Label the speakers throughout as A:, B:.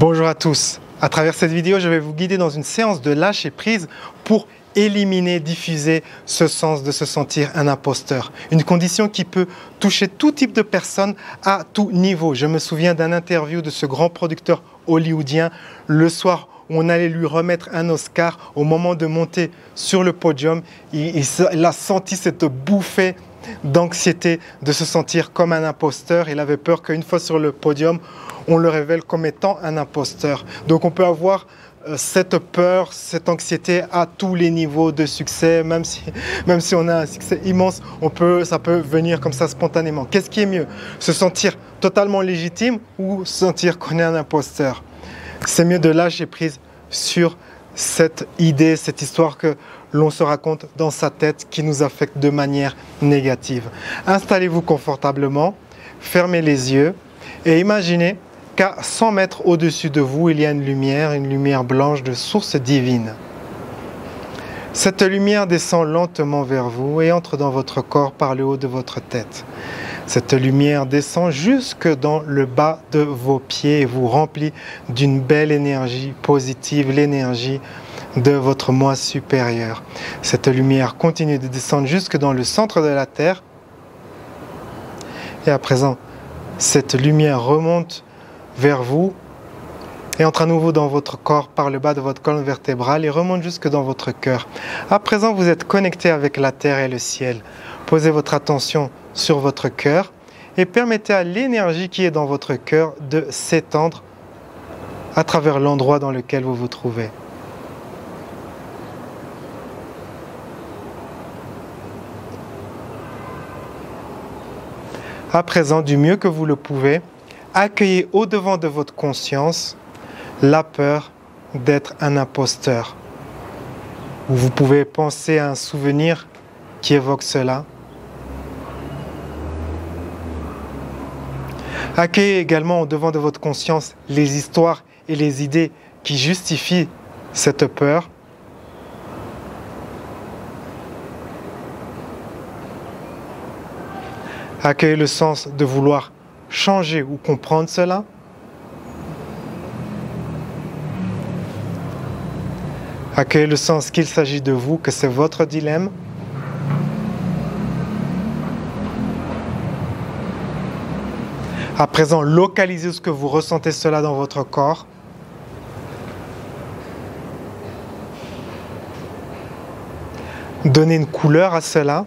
A: Bonjour à tous. À travers cette vidéo, je vais vous guider dans une séance de lâcher prise pour éliminer, diffuser ce sens de se sentir un imposteur. Une condition qui peut toucher tout type de personnes à tout niveau. Je me souviens d'un interview de ce grand producteur hollywoodien le soir où on allait lui remettre un Oscar. Au moment de monter sur le podium, il a senti cette bouffée d'anxiété de se sentir comme un imposteur. Il avait peur qu'une fois sur le podium, on le révèle comme étant un imposteur. Donc on peut avoir cette peur, cette anxiété à tous les niveaux de succès, même si on a un succès immense, ça peut venir comme ça spontanément. Qu'est-ce qui est mieux? Se sentir totalement légitime ou sentir qu'on est un imposteur? C'est mieux de lâcher prise sur cette idée, cette histoire que l'on se raconte dans sa tête qui nous affecte de manière négative. Installez-vous confortablement, fermez les yeux et imaginez qu'à 100 mètres au-dessus de vous, il y a une lumière blanche de source divine. Cette lumière descend lentement vers vous et entre dans votre corps par le haut de votre tête. Cette lumière descend jusque dans le bas de vos pieds et vous remplit d'une belle énergie positive, l'énergie de votre moi supérieur. Cette lumière continue de descendre jusque dans le centre de la Terre. Et à présent, cette lumière remonte vers vous et entre à nouveau dans votre corps par le bas de votre colonne vertébrale et remonte jusque dans votre cœur. À présent, vous êtes connecté avec la terre et le ciel. Posez votre attention sur votre cœur et permettez à l'énergie qui est dans votre cœur de s'étendre à travers l'endroit dans lequel vous vous trouvez. À présent, du mieux que vous le pouvez, accueillez au-devant de votre conscience la peur d'être un imposteur. Vous pouvez penser à un souvenir qui évoque cela. Accueillez également au-devant de votre conscience les histoires et les idées qui justifient cette peur. Accueillez le sens de vouloir changer ou comprendre cela. Accueillez le sens qu'il s'agit de vous, que c'est votre dilemme. À présent, localisez ce que vous ressentez cela dans votre corps. Donnez une couleur à cela.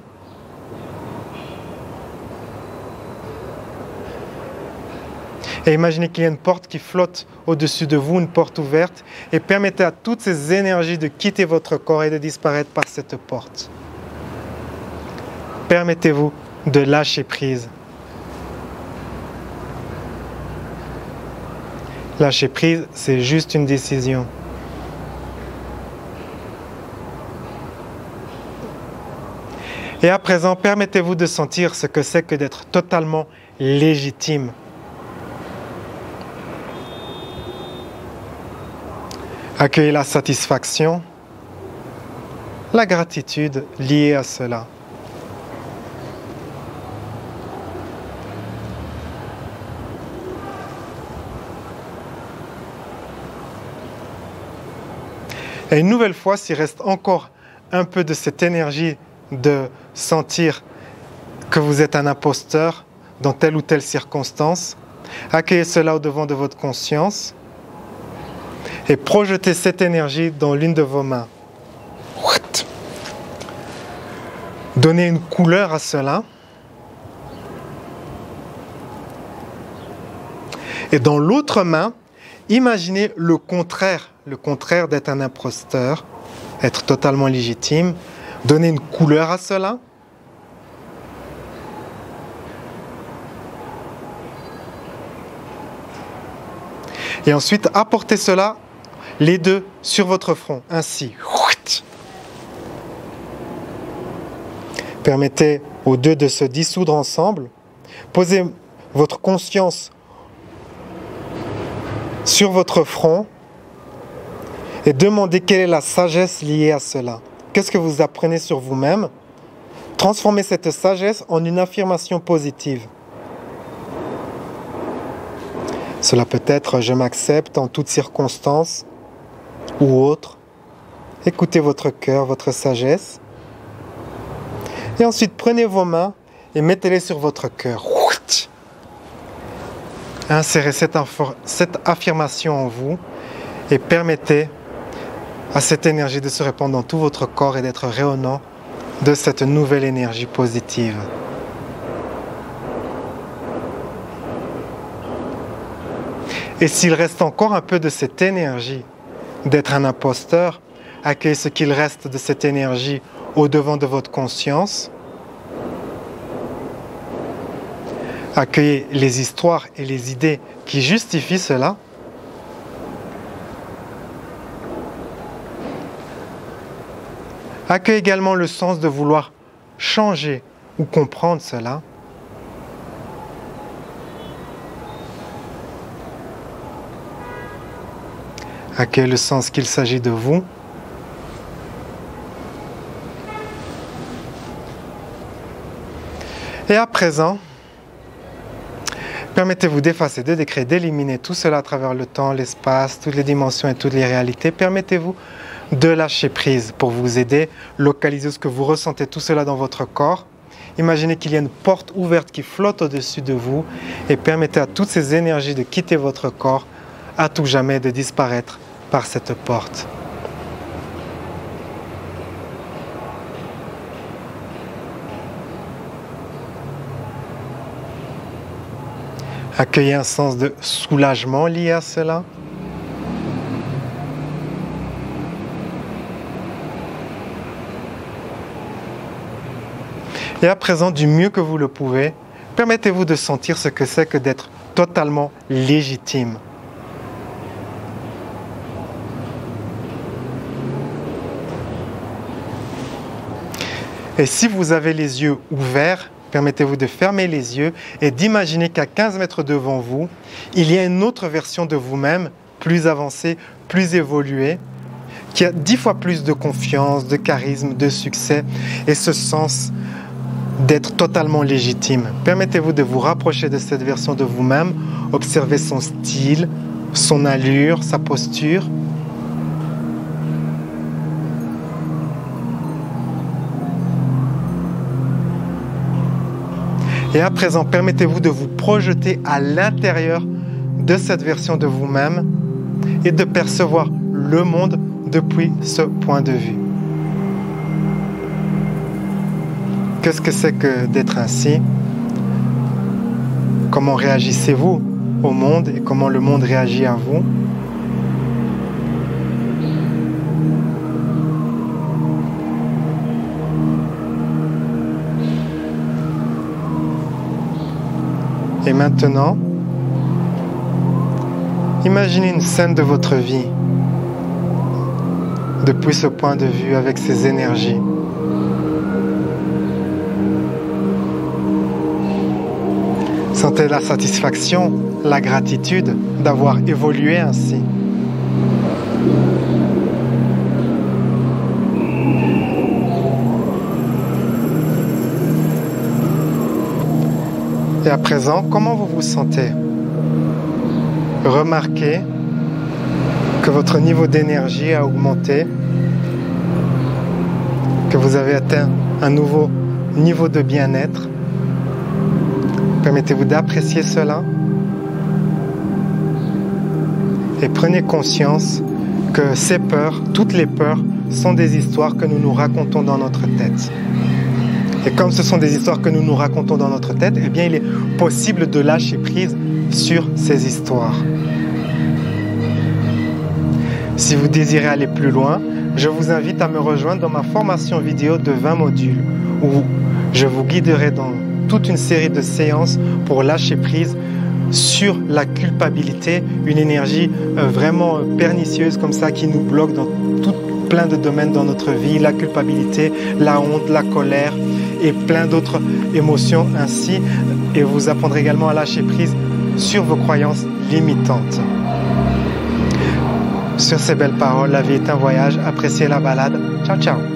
A: Et imaginez qu'il y a une porte qui flotte au-dessus de vous, une porte ouverte, et permettez à toutes ces énergies de quitter votre corps et de disparaître par cette porte. Permettez-vous de lâcher prise. Lâcher prise, c'est juste une décision. Et à présent, permettez-vous de sentir ce que c'est que d'être totalement légitime. Accueillez la satisfaction, la gratitude liée à cela. Et une nouvelle fois, s'il reste encore un peu de cette énergie de sentir que vous êtes un imposteur dans telle ou telle circonstance, accueillez cela au-devant de votre conscience. Et projetez cette énergie dans l'une de vos mains. Donnez une couleur à cela. Et dans l'autre main, imaginez le contraire d'être un imposteur, être totalement légitime. Donnez une couleur à cela. Et ensuite, apportez cela les deux sur votre front, ainsi. Permettez aux deux de se dissoudre ensemble. Posez votre conscience sur votre front et demandez quelle est la sagesse liée à cela. Qu'est-ce que vous apprenez sur vous-même? Transformez cette sagesse en une affirmation positive. Cela peut être « je m'accepte en toutes circonstances » ou autre. Écoutez votre cœur, votre sagesse. Et ensuite, prenez vos mains et mettez-les sur votre cœur. Insérez cette affirmation en vous et permettez à cette énergie de se répandre dans tout votre corps et d'être rayonnant de cette nouvelle énergie positive. Et s'il reste encore un peu de cette énergie d'être un imposteur, accueillez ce qu'il reste de cette énergie au-devant de votre conscience. Accueillez les histoires et les idées qui justifient cela. Accueillez également le sens de vouloir changer ou comprendre cela. Accueillez le sens qu'il s'agit de vous. Et à présent, permettez-vous d'effacer, de décréter, d'éliminer tout cela à travers le temps, l'espace, toutes les dimensions et toutes les réalités. Permettez-vous de lâcher prise pour vous aider. Localisez ce que vous ressentez, tout cela dans votre corps. Imaginez qu'il y a une porte ouverte qui flotte au-dessus de vous et permettez à toutes ces énergies de quitter votre corps à tout jamais, de disparaître par cette porte. Accueillez un sens de soulagement lié à cela. Et à présent, du mieux que vous le pouvez, permettez-vous de sentir ce que c'est que d'être totalement légitime. Et si vous avez les yeux ouverts, permettez-vous de fermer les yeux et d'imaginer qu'à 15 mètres devant vous, il y a une autre version de vous-même, plus avancée, plus évoluée, qui a 10 fois plus de confiance, de charisme, de succès et ce sens d'être totalement légitime. Permettez-vous de vous rapprocher de cette version de vous-même, observez son style, son allure, sa posture. Et à présent, permettez-vous de vous projeter à l'intérieur de cette version de vous-même et de percevoir le monde depuis ce point de vue. Qu'est-ce que c'est que d'être ainsi? Comment réagissez-vous au monde et comment le monde réagit à vous? Et maintenant, imaginez une scène de votre vie depuis ce point de vue avec ces énergies. Sentez la satisfaction, la gratitude d'avoir évolué ainsi. Et à présent, comment vous vous sentez? Remarquez que votre niveau d'énergie a augmenté, que vous avez atteint un nouveau niveau de bien-être. Permettez-vous d'apprécier cela et prenez conscience que ces peurs, toutes les peurs, sont des histoires que nous nous racontons dans notre tête. Et comme ce sont des histoires que nous nous racontons dans notre tête, eh bien il est possible de lâcher prise sur ces histoires. Si vous désirez aller plus loin, je vous invite à me rejoindre dans ma formation vidéo de 20 modules où je vous guiderai dans toute une série de séances pour lâcher prise sur la culpabilité, une énergie vraiment pernicieuse comme ça qui nous bloque dans plein de domaines dans notre vie, la culpabilité, la honte, la colère et plein d'autres émotions ainsi. Et vous apprendrez également à lâcher prise sur vos croyances limitantes. Sur ces belles paroles, la vie est un voyage, appréciez la balade. Ciao, ciao!